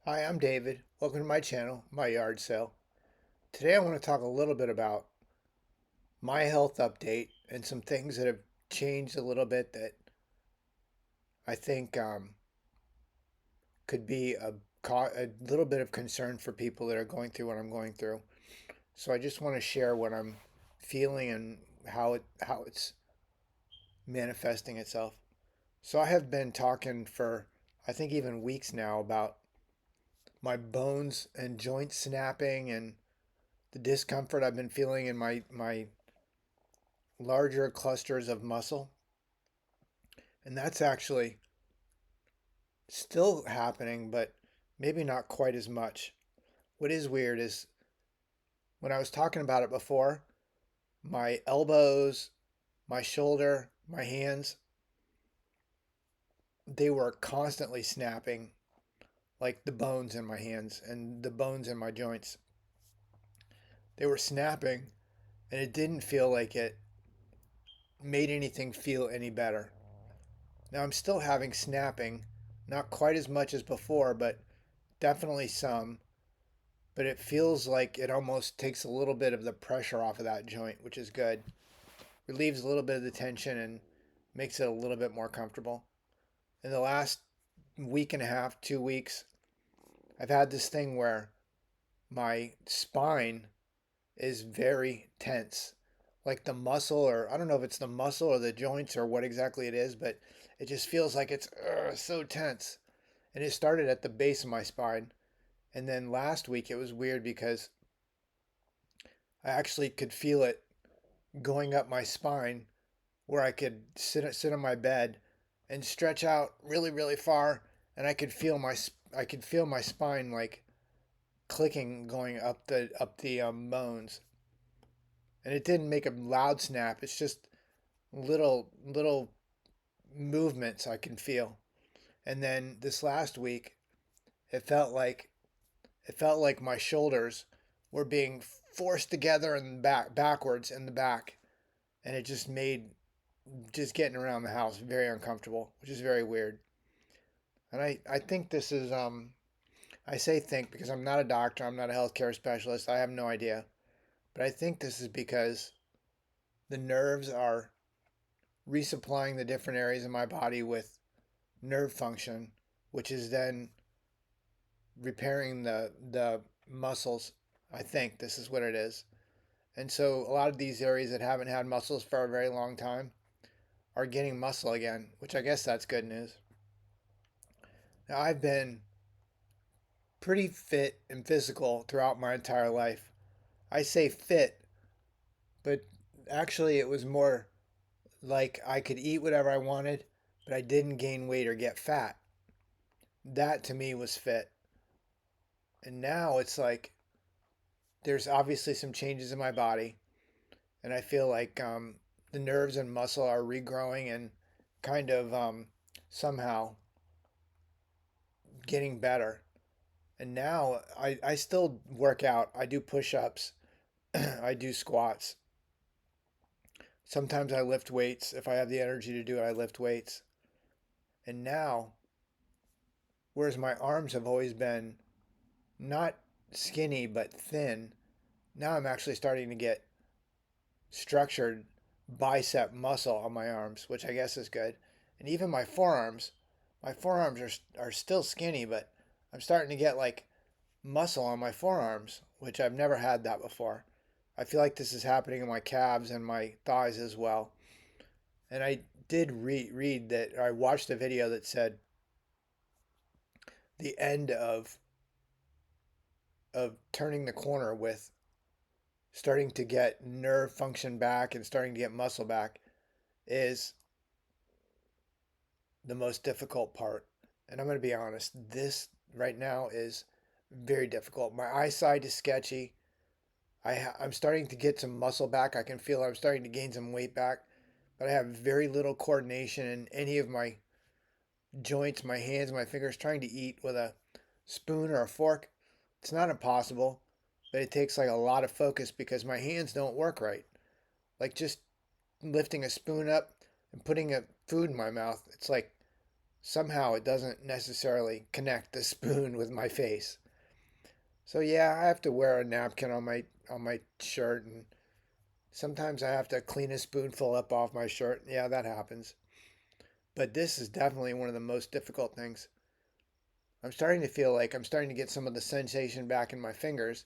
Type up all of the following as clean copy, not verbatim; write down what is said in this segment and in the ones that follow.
Hi, I'm David. Welcome to my channel, My Yard Sale. Today I want to talk a little bit about my health update and some things that have changed a little bit that I think could be a little bit of concern for people that are going through what I'm going through. So I just want to share what I'm feeling and how it's manifesting itself. So I have been talking for I think even weeks now about my bones and joints snapping and the discomfort I've been feeling in my larger clusters of muscle. And that's actually still happening, but maybe not quite as much. What is weird is when I was talking about it before, my elbows, my shoulder, my hands, they were constantly snapping, like the bones in my hands and the bones in my joints. They were snapping, and it didn't feel like it made anything feel any better. Now I'm still having snapping, not quite as much as before, but definitely some. But it feels like it almost takes a little bit of the pressure off of that joint, which is good. Relieves a little bit of the tension and makes it a little bit more comfortable. In the last week and a half, 2 weeks, I've had this thing where my spine is very tense. Like the muscle, or I don't know if it's the muscle or the joints or what exactly it is, but it just feels like it's so tense. And it started at the base of my spine. And then last week it was weird because I actually could feel it going up my spine where I could sit on my bed and stretch out really really far, and I could feel my spine like clicking going up the bones. And it didn't make a loud snap. It's just little movements I can feel. And then this last week, it felt like it felt like my shoulders were being forced together and backwards in the back, and it just made just getting around the house very uncomfortable, which is very weird. And I think this is I say think because I'm not a doctor, I'm not a healthcare specialist, I have no idea. But I think this is because the nerves are resupplying the different areas of my body with nerve function, which is then repairing the muscles. I think this is what it is. And so a lot of these areas that haven't had muscles for a very long time are getting muscle again, which I guess that's good news. Now, I've been pretty fit and physical throughout my entire life. I say fit, but actually it was more like I could eat whatever I wanted, but I didn't gain weight or get fat. That to me was fit. And now it's like there's obviously some changes in my body, and I feel like the nerves and muscle are regrowing and kind of somehow getting better. And now I still work out. I do push ups, I do squats. Sometimes I lift weights. If I have the energy to do it, I lift weights. And now, whereas my arms have always been not skinny but thin, now I'm actually starting to get structured bicep muscle on my arms, which I guess is good. And even my forearms are still skinny, but I'm starting to get like muscle on my forearms, which I've never had that before. I feel like this is happening in my calves and my thighs as well. And I did read that, or I watched a video that said the end of turning the corner with starting to get nerve function back and starting to get muscle back is the most difficult part. And I'm going to be honest, this right now is very difficult. My eyesight is sketchy. I'm starting to get some muscle back. I can feel I'm starting to gain some weight back, but I have very little coordination in any of my joints, my hands, my fingers. Trying to eat with a spoon or a fork, it's not impossible, but it takes like a lot of focus because my hands don't work right. Like just lifting a spoon up and putting a food in my mouth, it's like somehow it doesn't necessarily connect the spoon with my face. So yeah, I have to wear a napkin on my shirt, and sometimes I have to clean a spoonful up off my shirt. Yeah, that happens. But this is definitely one of the most difficult things. I'm starting to feel like I'm starting to get some of the sensation back in my fingers,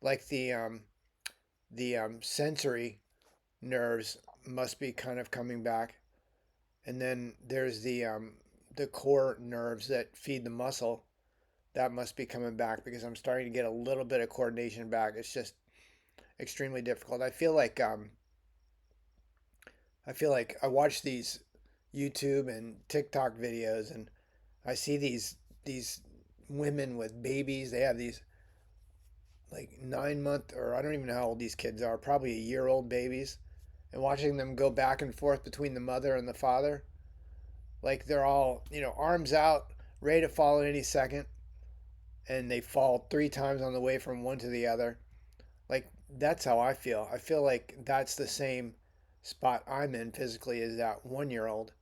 like the sensory nerves must be kind of coming back, and then there's the core nerves that feed the muscle that must be coming back because I'm starting to get a little bit of coordination back. It's just extremely difficult. I feel like I watch these YouTube and TikTok videos, and I see these women with babies. They have these like 9 month, or I don't even know how old these kids are, probably a year old babies, and watching them go back and forth between the mother and the father, like they're all, arms out, ready to fall at any second, and they fall 3 times on the way from one to the other. Like that's how I feel. I feel like that's the same spot I'm in physically as that 1 year old.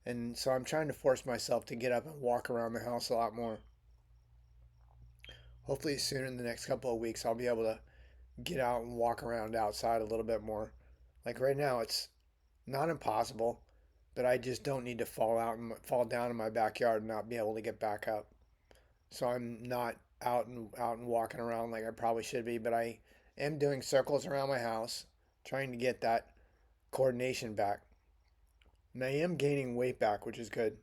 And so I'm trying to force myself to get up and walk around the house a lot more. Hopefully soon in the next couple of weeks I'll be able to get out and walk around outside a little bit more. Like right now it's not impossible, but I just don't need to fall down in my backyard and not be able to get back up. So I'm not out and walking around like I probably should be, but I am doing circles around my house, trying to get that coordination back. And I am gaining weight back, which is good.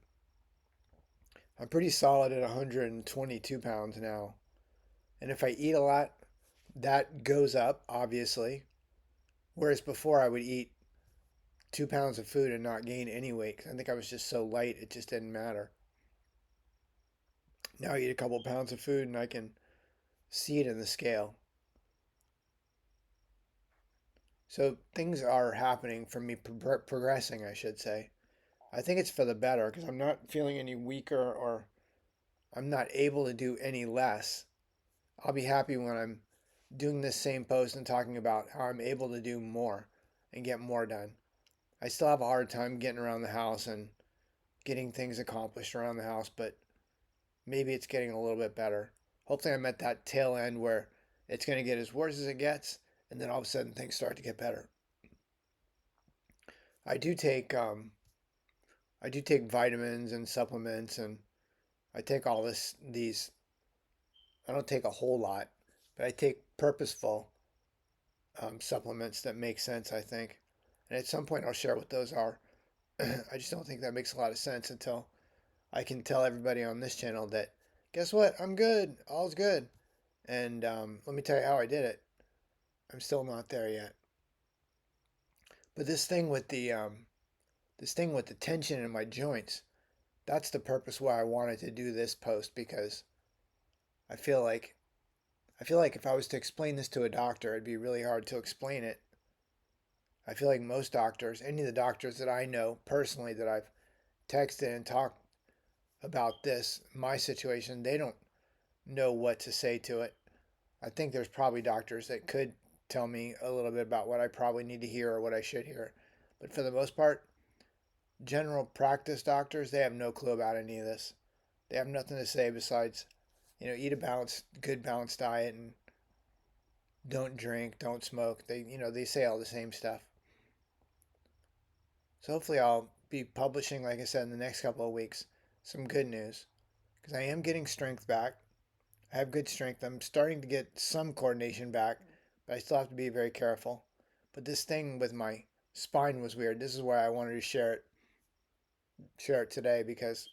I'm pretty solid at 122 pounds now. And if I eat a lot, that goes up, obviously. Whereas before I would eat 2 pounds of food and not gain any weight because I think I was just so light, it just didn't matter. Now I eat a couple pounds of food and I can see it in the scale. So things are happening for me, progressing, I should say. I think it's for the better because I'm not feeling any weaker or I'm not able to do any less. I'll be happy when I'm doing this same post and talking about how I'm able to do more and get more done. I still have a hard time getting around the house and getting things accomplished around the house, but maybe it's getting a little bit better. Hopefully, I'm at that tail end where it's going to get as worse as it gets, and then all of a sudden things start to get better. I do take I do take vitamins and supplements, and I take all these. I don't take a whole lot, but I take purposeful supplements that make sense. I think, and at some point I'll share what those are. I just don't think that makes a lot of sense until I can tell everybody on this channel that, guess what? I'm good. All's good. And let me tell you how I did it. I'm still not there yet. But this thing with the tension in my joints, that's the purpose why I wanted to do this post because I feel like I feel like if I was to explain this to a doctor, it'd be really hard to explain it. I feel like most doctors, any of the doctors that I know personally that I've texted and talked about this, my situation, they don't know what to say to it. I think there's probably doctors that could tell me a little bit about what I probably need to hear or what I should hear. But for the most part, general practice doctors, they have no clue about any of this. They have nothing to say besides, eat a good balanced diet and don't drink, don't smoke. They say all the same stuff. So hopefully I'll be publishing, like I said, in the next couple of weeks, some good news because I am getting strength back. I have good strength. I'm starting to get some coordination back, but I still have to be very careful. But this thing with my spine was weird. This is why I wanted to share it today because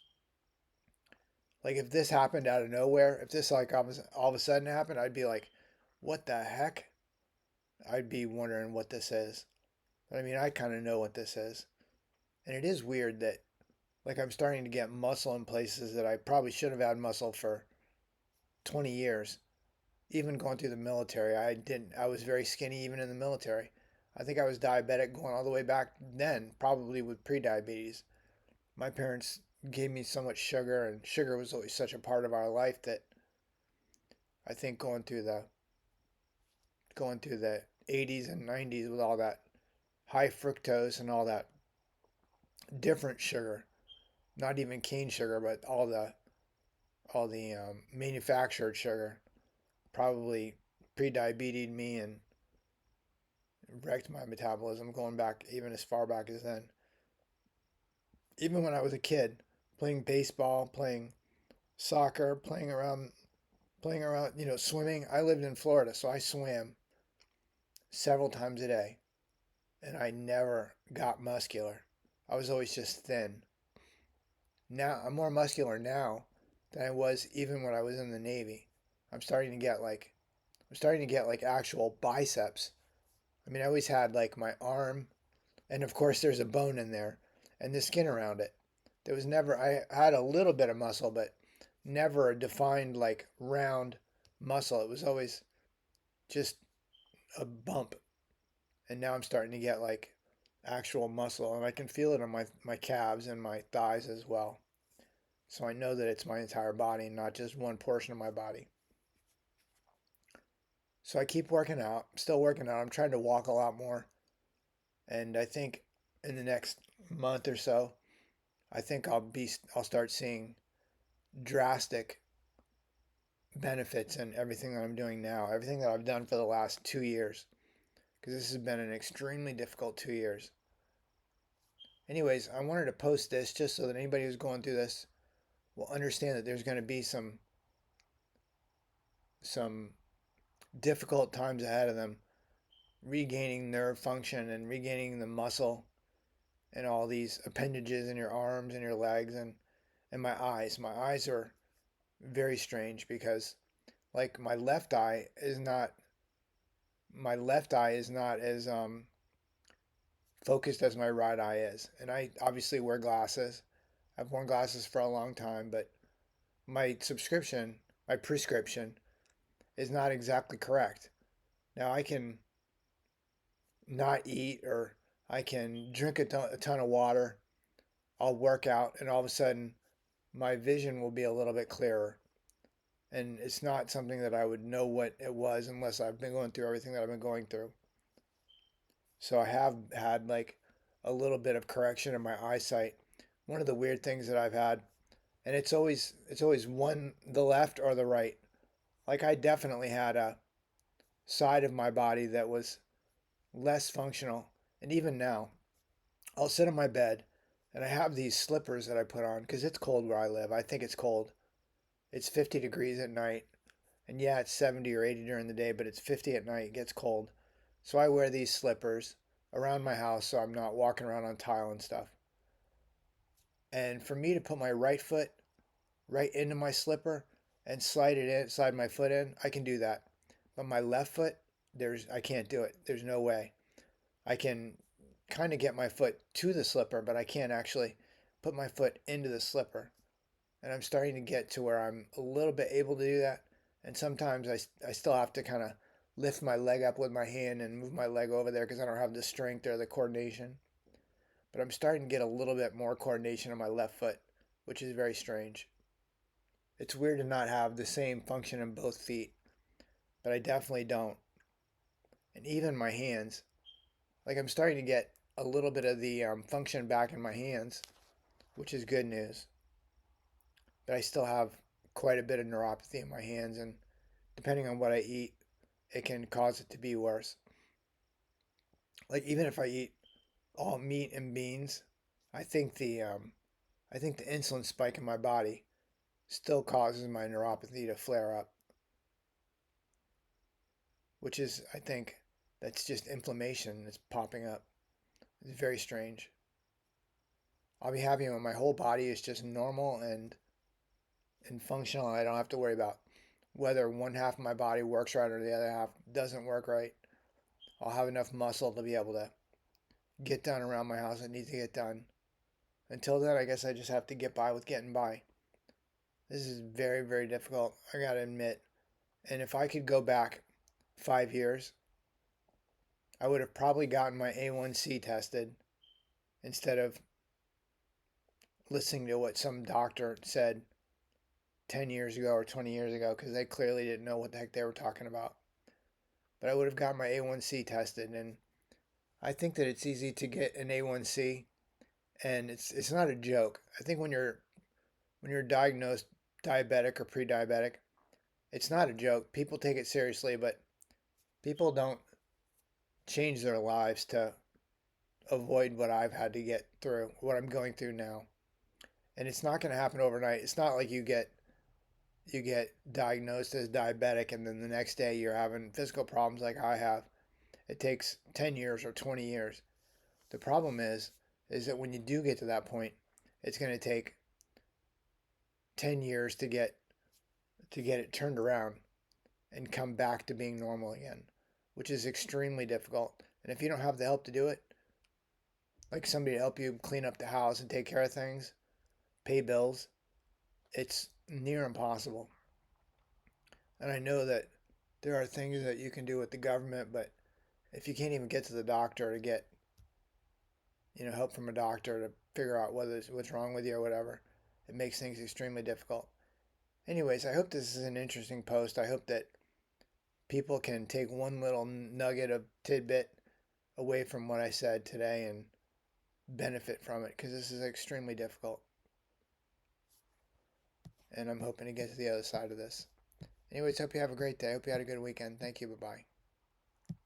like if this happened out of nowhere, if this like all of a sudden happened, I'd be like, what the heck? I'd be wondering what this is. But I mean, I kind of know what this is. And it is weird that like I'm starting to get muscle in places that I probably should have had muscle for 20 years. Even going through the military, I was very skinny even in the military. I think I was diabetic going all the way back then, probably with pre-diabetes. My parents gave me so much sugar, and sugar was always such a part of our life that I think going through the 80s and 90s with all that high fructose and all that different sugar, not even cane sugar, but all the manufactured sugar probably pre-diabetes me and wrecked my metabolism going back even as far back as then. Even when I was a kid, playing baseball, playing soccer, playing around, swimming. I lived in Florida, so I swam several times a day, and I never got muscular. I was always just thin. Now I'm more muscular now than I was even when I was in the Navy. I'm starting to get like I'm starting to get like actual biceps. I mean, I always had like my arm, and of course there's a bone in there and the skin around it. There was never I had a little bit of muscle, but never a defined like round muscle. It was always just a bump. And now I'm starting to get like actual muscle, and I can feel it on my calves and my thighs as well. So I know that it's my entire body, not just one portion of my body. So I keep working out. I'm still working out. I'm trying to walk a lot more. And I think in the next month or so, I think I'll start seeing drastic benefits in everything that I'm doing now, everything that I've done for the last 2 years, because this has been an extremely difficult 2 years. Anyways, I wanted to post this just so that anybody who's going through this will understand that there's going to be some difficult times ahead of them regaining nerve function and regaining the muscle and all these appendages in your arms and your legs and my eyes. My eyes are very strange because like my left eye is not as focused as my right eye is. And I obviously wear glasses. I've worn glasses for a long time, but my prescription is not exactly correct. Now I can not eat or I can drink a ton of water. I'll work out and all of a sudden my vision will be a little bit clearer. And it's not something that I would know what it was unless I've been going through everything that I've been going through. So I have had like a little bit of correction in my eyesight. One of the weird things that I've had, and it's always one the left or the right. Like I definitely had a side of my body that was less functional. And even now, I'll sit on my bed and I have these slippers that I put on because it's cold where I live. I think it's cold. It's 50 degrees at night. And yeah, it's 70 or 80 during the day, but it's 50 at night. It gets cold. So I wear these slippers around my house so I'm not walking around on tile and stuff. And for me to put my right foot right into my slipper and slide my foot in, I can do that. But my left foot, I can't do it. There's no way. I can kind of get my foot to the slipper, but I can't actually put my foot into the slipper. And I'm starting to get to where I'm a little bit able to do that. And sometimes I still have to kind of lift my leg up with my hand and move my leg over there because I don't have the strength or the coordination. But I'm starting to get a little bit more coordination on my left foot, which is very strange. It's weird to not have the same function in both feet, but I definitely don't. And even my hands, like I'm starting to get a little bit of the function back in my hands, which is good news. But I still have quite a bit of neuropathy in my hands, and depending on what I eat, it can cause it to be worse. Like even if I eat all meat and beans, I think the insulin spike in my body still causes my neuropathy to flare up, which is I think that's just inflammation that's popping up. It's very strange. I'll be happy when my whole body is just normal and functional. And I don't have to worry about whether one half of my body works right or the other half doesn't work right. I'll have enough muscle to be able to get done around my house that needs to get done. Until then, I guess I just have to get by with getting by. This is very, very difficult, I gotta admit. And if I could go back 5 years, I would have probably gotten my A1C tested instead of listening to what some doctor said 10 years ago or 20 years ago because they clearly didn't know what the heck they were talking about. But I would have got my A1C tested, and I think that it's easy to get an A1C and it's not a joke. I think when you're diagnosed diabetic or pre-diabetic, it's not a joke. People take it seriously, but people don't change their lives to avoid what I've had to get through, what I'm going through now. And it's not going to happen overnight. It's not like you get diagnosed as diabetic and then the next day you're having physical problems like I have. It takes 10 years or 20 years. The problem is that when you do get to that point, it's going to take 10 years to get it turned around and come back to being normal again, which is extremely difficult. And if you don't have the help to do it, like somebody to help you clean up the house and take care of things, pay bills, it's near impossible. And I know that there are things that you can do with the government, but if you can't even get to the doctor to get, help from a doctor to figure out what's wrong with you or whatever, it makes things extremely difficult. Anyways, I hope this is an interesting post. I hope that people can take one little nugget of tidbit away from what I said today and benefit from it because this is extremely difficult. And I'm hoping to get to the other side of this. Anyways, hope you have a great day. Hope you had a good weekend. Thank you. Bye bye.